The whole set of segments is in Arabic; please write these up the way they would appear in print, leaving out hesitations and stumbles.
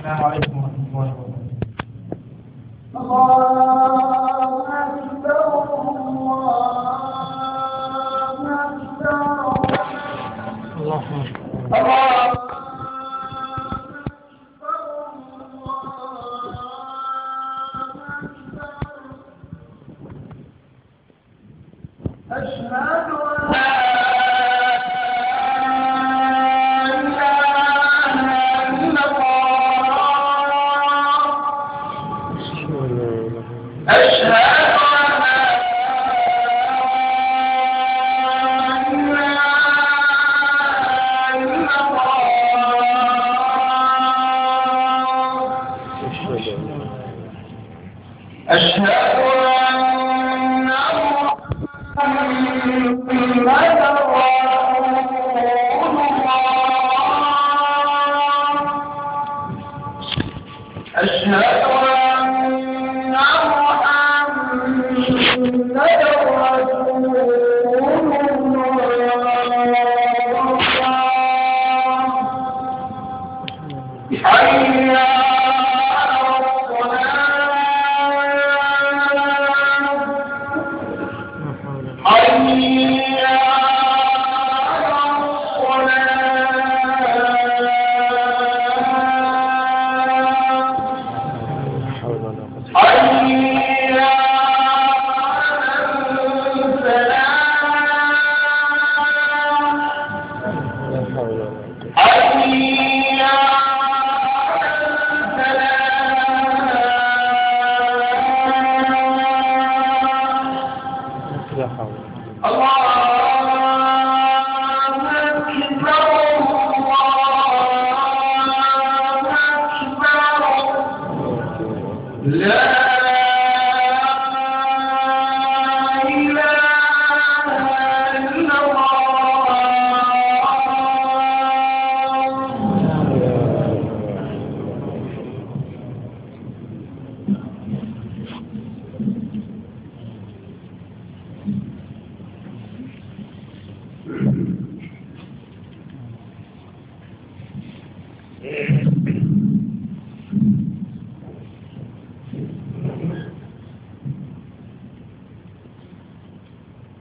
السلام عليكم ورحمة الله وبركاته.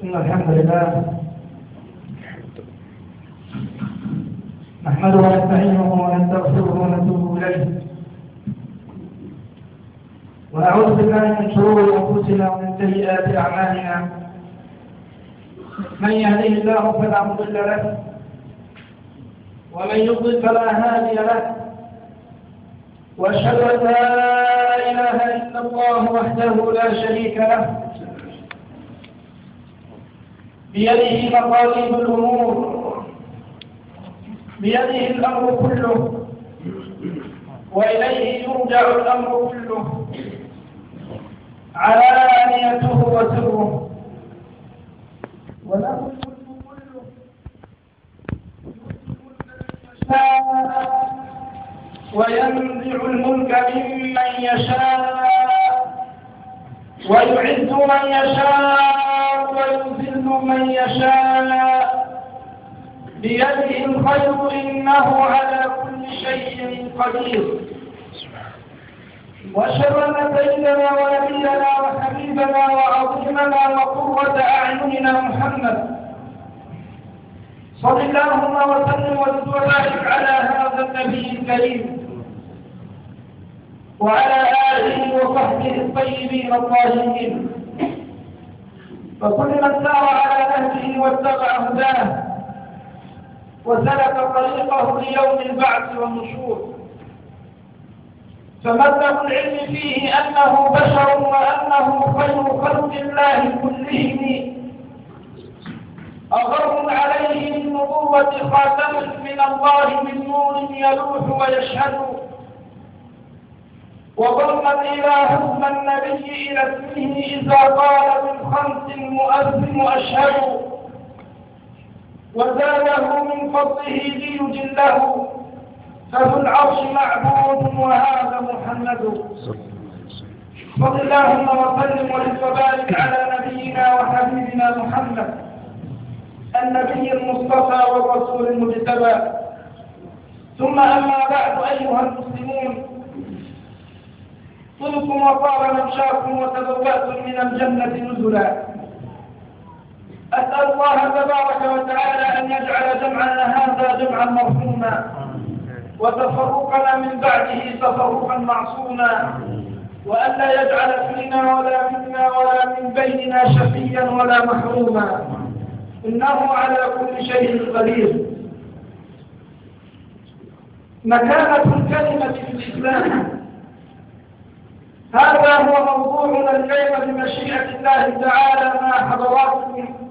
إن الحمد لله نحمده ونستعينه ونستغفره ونتوب إليه ونعوذ بالله من شرور أنفسنا ومن سيئات أعمالنا. من يهده الله فلا مضل له ومن يضلل فلا هادي له، وأشهد أن لا إله إلا الله وحده لا شريك له بيده مقاليد الأمور، بيده الأمر كله وإليه يرجع الأمر كله، علانيته وسره، وله الملك كله، وينزع الملك ممن يشاء ويعز من يشاء ويذل من يشاء، بيده الخير إنه على كل شيء قدير. وأشهد أن سيدنا ونبينا وحبيبنا وعظيمنا وقرة أعيننا محمد صل اللهم وسلم وبارك على هذا النبي الكريم وعلى آله وصحبه الطيبين الطاهرين، وكل من سار على نهجه واتبع هداه وسلك طريقه ليوم البعث والنشور. فمبدأ العلم فيه أنه بشر وأنه خير خلق الله كلهم، أغر عليه من نبوة خاتم من الله من نور يلوح ويشهد، وضم الإله اسم النبي إلى اسمه إذا قال بالخمس المؤذن أشهد، وزاده من فضله ليجله، فذو العرش معبود وهذا محمد. صل اللهم وسلم وبارك على نبينا وحبيبنا محمد النبي المصطفى والرسول المجتبى. ثم أما بعد أيها المسلمون، طلكم وطاب ممشاكم وتبوأتم من الجنة نزلا. أسأل الله تبارك وتعالى أن يجعل جمعنا هذا جمعا مرحوما وتفرقنا من بعده تفرقا معصوما، وألا يجعل فينا ولا منا ولا من بيننا شقيا ولا محروما، إنه على كل شيء قدير. مكانة الكلمة في الإسلام، هذا هو موضوعنا اليوم بمشيئة الله تعالى مع حضراتكم،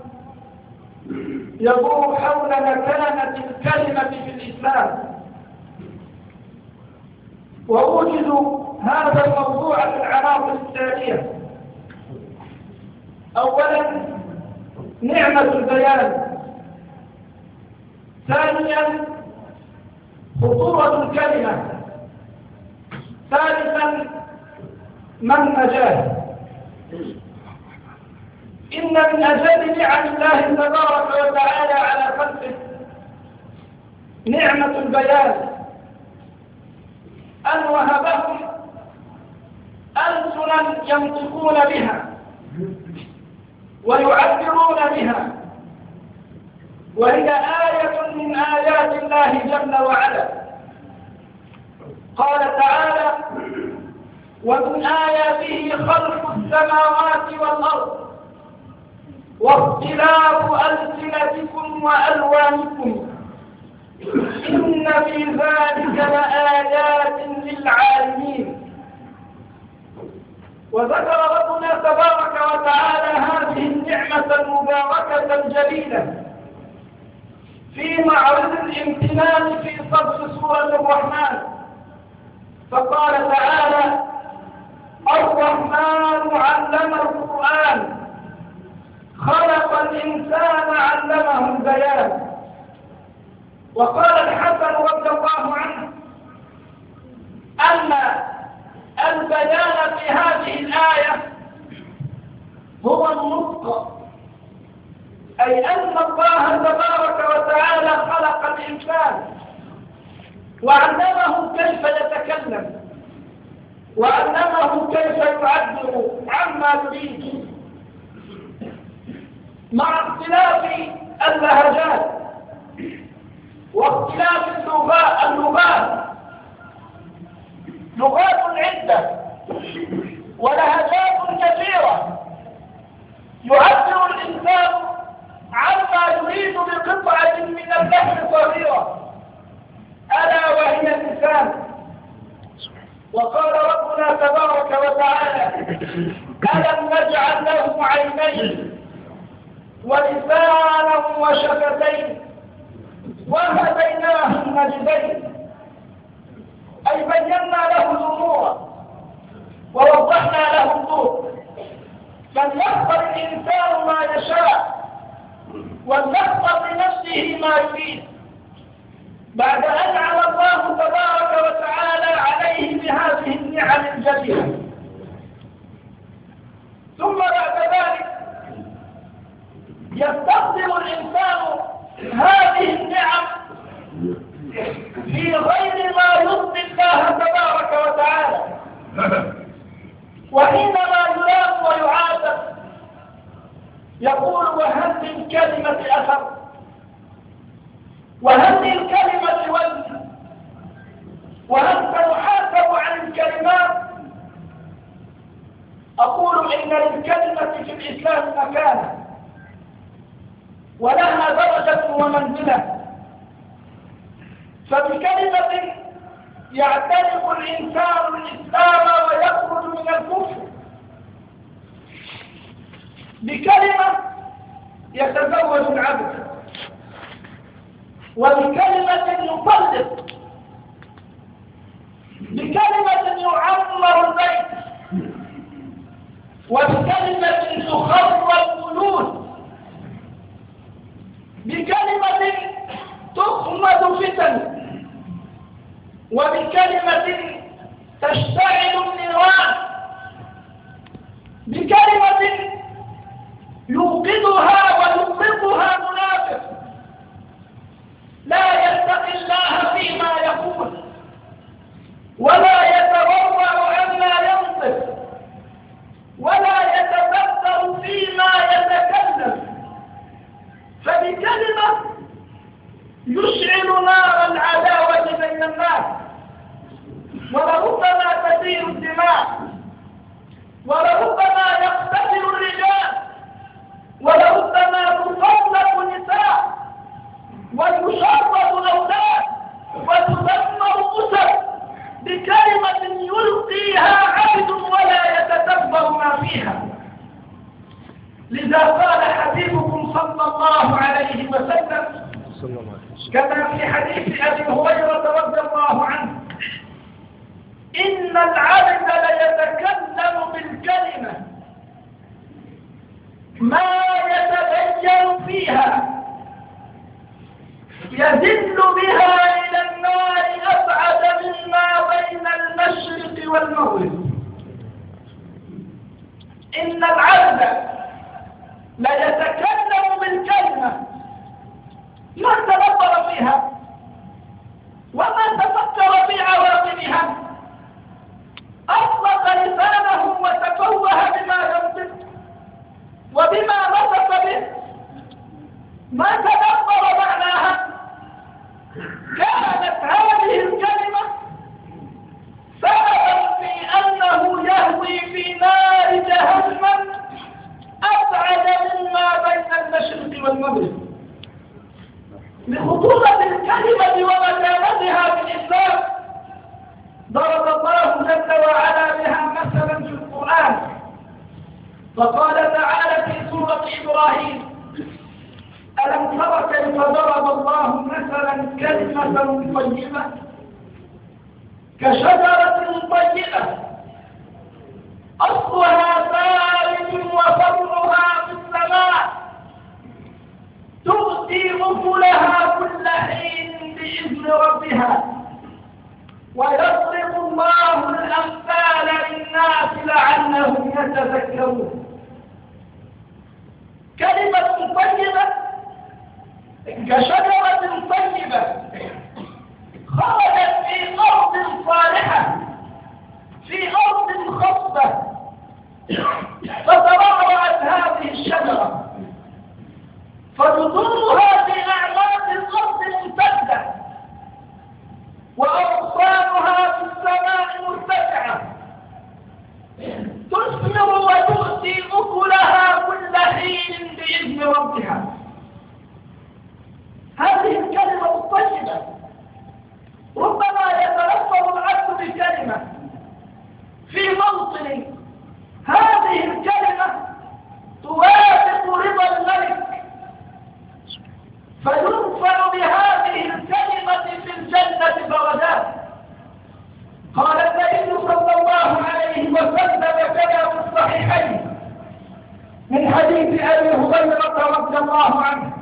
يدور حول مكانة الكلمة في الإسلام. وأوجد هذا الموضوع في العناصر التالية: أولا نعمة البيان، ثانيا خطورة الكلمة، ثالثا ما النجاة. إن من أجل نعم الله تبارك وتعالى على خلقه نعمة البيان، أن وهبهم ألسنا ينطقون بها ويعبرون بها، وهي آية من آيات الله جل وعلا. قال تعالى: ومن آياته خلق السماوات والأرض واختلاف ألسنتكم وألوانكم إن في ذلك لآيات للعالمين. وذكر ربنا تبارك وتعالى هذه النعمة المباركة الجليلة في معرض الامتنان في صدر سورة الرحمن، فقال تعالى: الرحمن علم القرآن خلق الإنسان علمه البيان. وقال الحسن رضي الله عنه أن البيان في هذه الآية هو النطق، أي أن الله تبارك وتعالى خلق الإنسان وعلمه كيف يتكلم وعلمه كيف يعبر عما يريد، مع اختلاف اللهجات واختلاف اللغات، لغات عدة ولهجات كثيرة، يعبر الإنسان عما يريد بقطعة من اللحم صغيرة ألا وهي اللسان. وقال ربنا تبارك وتعالى: ألم نجعل له عينين ولسانا وشفتين وهديناه النجدين، أي بينا له الأمور ووضحنا له الطرق، فليختر الإنسان ما يشاء وليختر لنفسه ما يريد، بعد أن أنعم الله تبارك وتعالى عليه بهذه النعم الجليلة. ثم بعد ذلك يستخدم الإنسان هذه النعم في غير ما يرضي الله تبارك وتعالى، وحينما يلام ويعاتب يقول: وهل من كلمة أثر، وهل من كلمة وزن، وهل سنحاسب عن الكلمات؟ أقول إن للكلمة في الإسلام مكانة ولها درجة ومنزلة، فبكلمة يعتنق الإنسان الإسلام ويخرج من الكفر، بكلمة يتزوج العبد، وبكلمة يطلق، بكلمة يعمر البيت، وبكلمة تخرب البيوت، بكلمة تخمد فتن، وبكلمة تشتعل النيران، بكلمة يوقظها ويطلقها منافق لا يتقي الله فيما يقول ولا يتورع عما ينطق الكلمة يشعل نار العداوة بين الناس، ولربما تسيل الدماء، ولربما يقتتل الرجال، ولربما تطلق النساء ويشرد الأولاد وتدمر أسر بكلمة يلقيها عبد ولا يتدبر ما فيها. لذا قال حبيبكم صلى الله عليه وسلم كما في حديث أبي هريرة رضي الله عنه: إن العبد ليتكلم بالكلمة ما يتبين فيها يدل بها إلى النار أبعد مما بين المشرق والمغرب. إن العبد ليتكلم بالكلمة ما تدبر فيها وما تفكر في عواقبها، أطلق لسانه وتفوه بما ينطق وبما نطق به، ما تدبر معناها. كانت هذه الكلمة سببا في أنه يهوي في نار جهنم أبعد مما بين المشرق والمغرب. لخطورة الكلمة ومكانتها في الإسلام ضرب الله جل وعلا بها مثلا في القرآن، فقال تعالى في سورة إبراهيم: ألم تر كيف ضرب الله مثلا كلمة طيبة كشجرة طيبة أصلها ثابت وفرعها في السماء تؤتي أكلها كل حين بإذن ربها ويضرب الله الأمثال للناس لعلهم يتذكرون. كلمة طيبة كشجرة طيبة خرجت في أرض صالحة، في أرض خصبة، فترعرعت هذه الشجرة فجذورها في أعماق الأرض ممتدة وأغصانها في السماء مرتفعة، تثمر وتؤتي أكلها كل حين بإذن ربها. هذه الكلمة الطيبة ربما يتلفظ العبد بكلمة في موطن هذه الكلمة توافق رضا الملك فيرفع بهذه الكلمة في الجنة درجات. قال النبي صلى الله عليه وسلم كما في الصحيحين من حديث أبي هريرة رضي الله عنه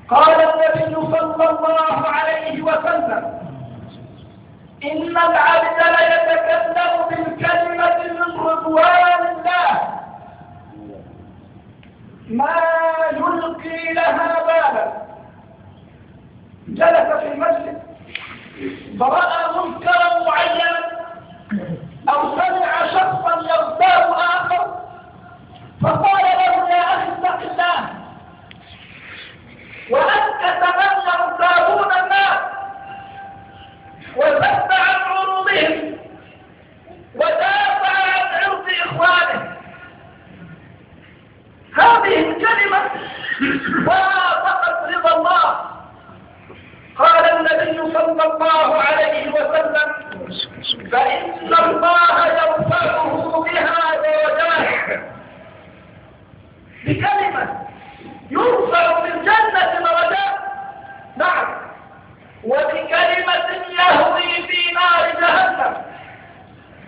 قال النبي صلى الله عليه وسلم: إن العبد ليتكلم بالكلمة من رضوان الله ما يلقي لها بالا. جلس في المسجد فرأى منكرا معينا أو سمع شخصا يغتاب آخر فقال له: يا أخي اتق الله، وأنت تمنى يغتابون الناس وذب عن عروضهم ودافع عن عرض إخوانه. هذه الكلمة وافقت رضا الله. قال النبي صلى الله عليه وسلم: فإن الله يرفعه بها درجات. بكلمة يرفع في الجنة درجات، نعم، وبكلمة يهوي في نار جهنم.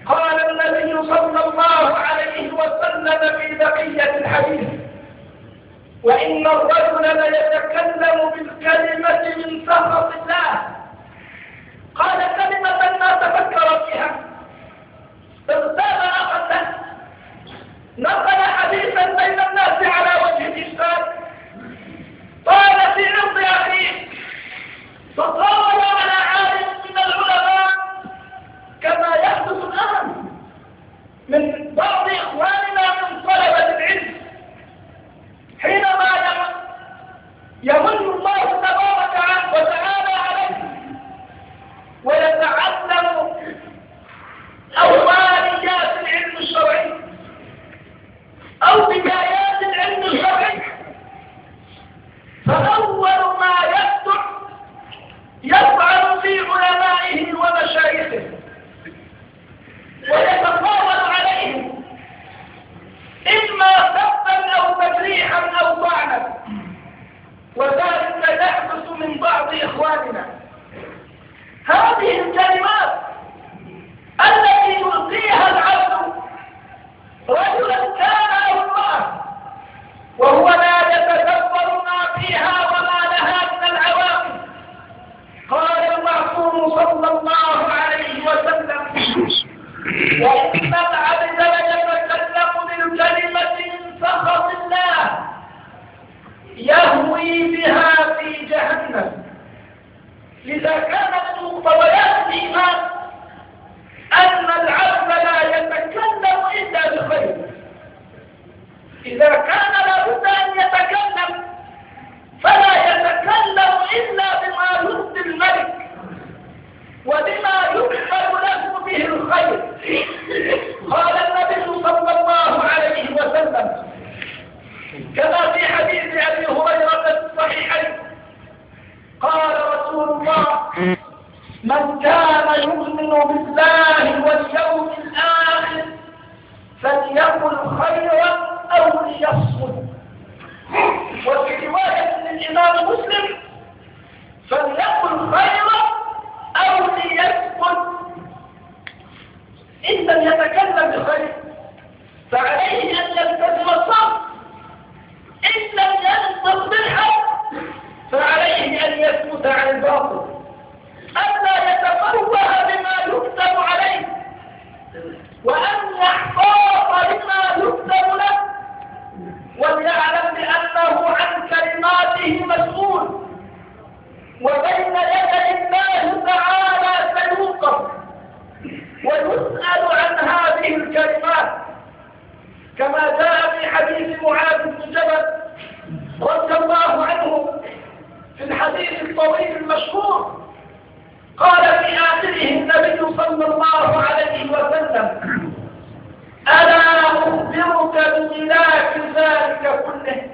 قال النبي صلى الله عليه وسلم في بقية الحديث: وإن الرجل ليتكلم بالكلمة من سخط الله. قال كلمة ما تفكر فيها، اغتاب أخا له، نقل حديثا بين الناس على وجه الإشكال، قال في عرض أخيه، فقال على عالم من العلماء كما يحدث الآن من بعض إخواننا من طلبة العلم، حينما يمن من بعض إخواننا هذه الكلمات التي يلقيها العبد رجلا كان أو امرأة وهو لا يتدبر ما فيها وما لها من العواقب. قال المعصوم صلى الله عليه وسلم: وإن العبد ليتكلم بالكلمة من سخط الله يهوي بها في جهنم. إذا كان من مقتضيات الإيمان أن العبد لا يتكلم إلا بخير، إذا كان لابد أن يتكلم فلا يتكلم إلا بما يرضي الملك وبما يكتب له به الخير. قال النبي صلى الله عليه وسلم كما في حديث أبي هريرة في الصحيحين قال رسول الله: من كان يؤمن بالله واليوم الآخر فليقل خيرا أو ليصمت. وفي رواية للإمام مسلم: فليقل خيرا أو ليسكت. إن لم يتكلم بخير فعليه أن يلتزم الصمت، إن لم ينطق بالحق فعليه أن يسكت عن الباطل، ألا يتفوه بما يكتب عليه وأن يحتاط لما يكتب له، وليعلم بأنه عن كلماته مسؤول وبين يدي الله تعالى سيوقف ويسأل عن هذه الكلمات، كما جاء في حديث معاذ بن جبل رضي الله عنه في الحديث الطويل المشهور. قال في آخره النبي صلى الله عليه وسلم: ألا أخبرك بملاك ذلك كله؟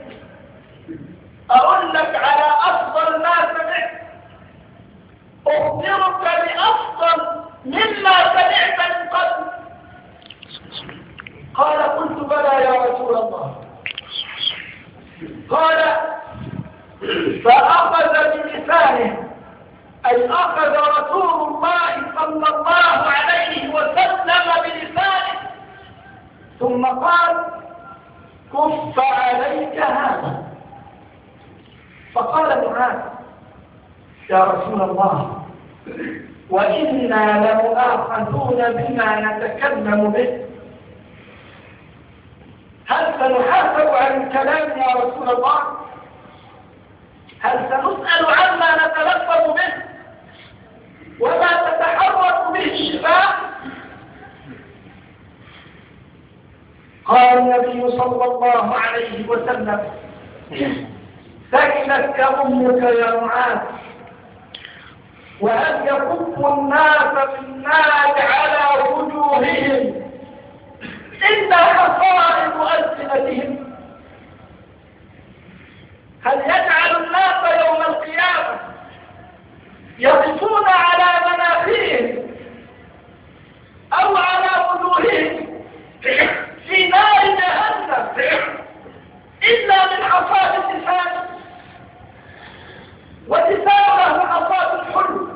أقول لك على أفضل ما سمعت، أخبرك بأفضل مما سمعت من قبل. قال: قلت بلى يا رسول الله. قال: فأخذ بلسانه، أي أخذ رسول الله صلى الله عليه وسلم بلسانه ثم قال: كف عليك هذا. فقال معاذ: يا رسول الله، وإنا لمؤاخذون بما نتكلم به، هل سنحاسب عن الكلام يا رسول الله؟ هل سنسأل عما نتلفظ به وما تتحرك به الشفاه؟ قال النبي صلى الله عليه وسلم: ثكلتك أمك يا معاذ، وأن يكب الناس في النار على وجوههم إلا حصائد ألسنتهم. هل يجعل الناس يوم القيامة يقفون على مناخرهم أو على وجوههم في نار جهنم إلا من حصاد اللسان؟ واللسان له حصاد الحلو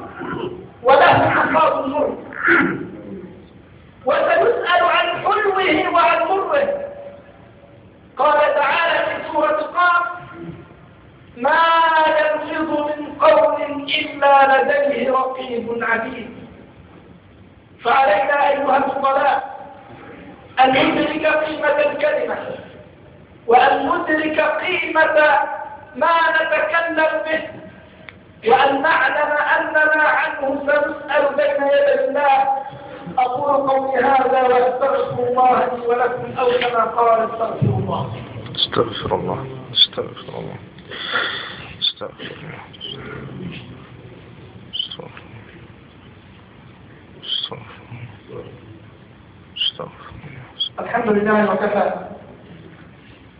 وله حصاد المر، وسيسأل عن حلوه وعن مره. قال تعالى في سورة قاف: ما يلفظ من قول إلا لديه رقيب عتيد. فعلينا أيها الفضلاء أن ندرك قيمة الكلمة، وأن ندرك قيمة ما نتكلم به، وأن نعلم أننا عنه سنسأل بين يدي الله. أقول قولي هذا وأستغفر الله لي ولكم، أو كما قال: استغفر الله. استغفر الله، استغفر الله، استغفر الله، استغفر الله، استغفر الله. الحمد لله وكفى،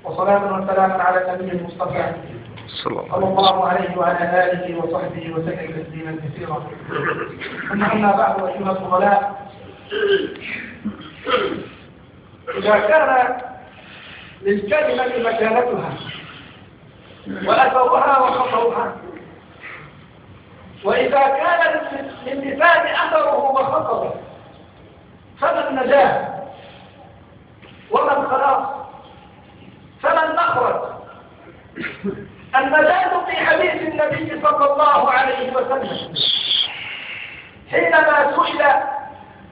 وصلاة وسلام على النبي المصطفى صلى الله عليه وعلى آله وصحبه وسلم تسليما كثيرا. أما بعد أيها الفضلاء، إذا كان للكلمة مكانتها وأثرها وخطرها، وإذا كان للنساء أثره وخطره فما النجاة وما الخلاص؟ فما المخرج؟ النجاة في حديث النبي صلى الله عليه وسلم حينما سئل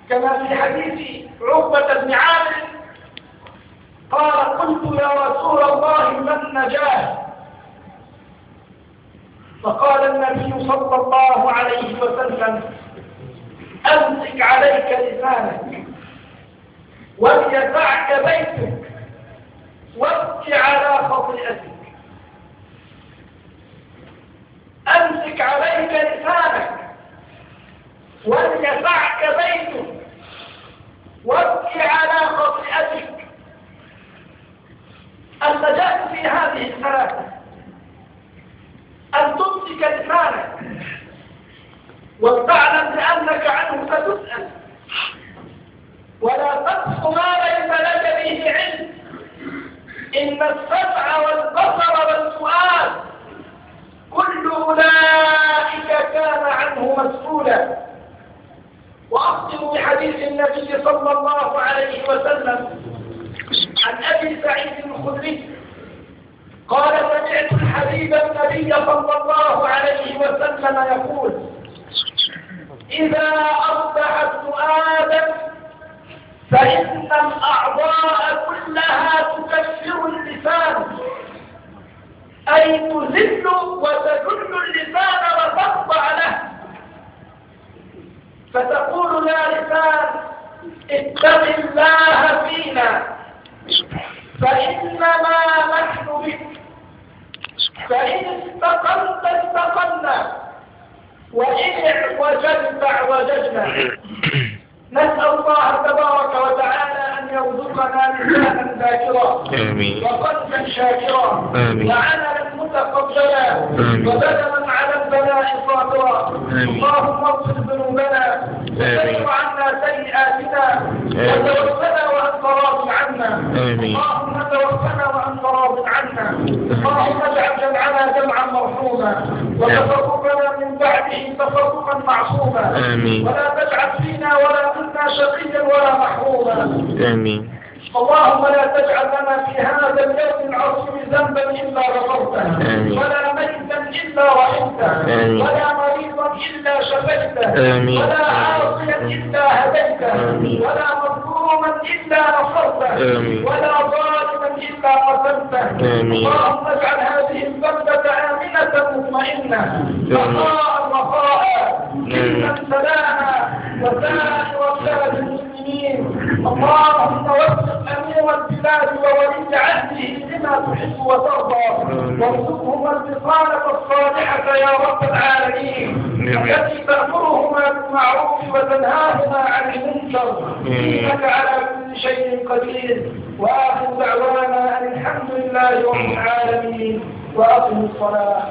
كما في حديث عقبة بن عامر قال: قلت يا رسول الله ما النجاة؟ فقال النبي صلى الله عليه وسلم: أمسك عليك لسانك وليسعك بيتك وابك على خطيئتك. أمسك عليك لسانك وليسعك بيتك وابك على خطيئتك. النجاة في هذه الثلاثة: أن تمسك لسانك وتعلم بأنك عنه ستسأل، ولا تقف ما ليس لك به علم. إن السمع والبصر والفؤاد كل أولئك كان عنه مسؤولا. وأختم بحديث النبي صلى الله عليه وسلم عن أبي سعيد الخدري قال: سمعت الحبيب النبي صلى الله عليه وسلم يقول: إذا أصبح ابن آدم فإن الأعضاء كلها تكفر اللسان، أي تذل وتدل اللسان وتخضع له، فتقول يا لسان اتق الله فينا فإنما نحن بك، فإن استقلت استقلنا وإن اعوججت اعوججنا. نسأل الله تبارك وتعالى أن يرزقنا لسانا ذاكرا وقلبا شاكرا وعملا متقبلا وبدنا على البلاء صابرا. اللهم اغفر ذنوبنا وكفر عنا سيئاتنا وتوفنا وأنت راض عنا. اللهم توفنا وأنت راض عنا. اللهم اجعل جمعنا جمعا مرحوما وتفرقنا من بعده تفرقا معصوما، ولا تجعل فينا ولا منا شقيا ولا محروما. آمين. اللهم لا تجعل لنا في هذا اليوم العظيم ذنبا إلا غفرته، ولا ميتا إلا رحمته، ولا مريضا إلا شفيته، ولا عاصيا إلا هديته، ولا مظلوما إلا نصرته، ولا ظالما إلا قتلته. اللهم اجعل هذه البلدة آمنة مطمئنة رخاء رخاء إلا سلاما وسائر بلاد المسلمين. اللهم وفق أمير البلاد وولي عهده لما تحب وترضى، وارزقهما البطانة الصالحة يا رب العالمين التي تأمرهما بالمعروف وتنهاهما عن المنكر، إنك على كل شيء قدير. وآخر دعوانا أن الحمد لله رب العالمين، وأقم الصلاة.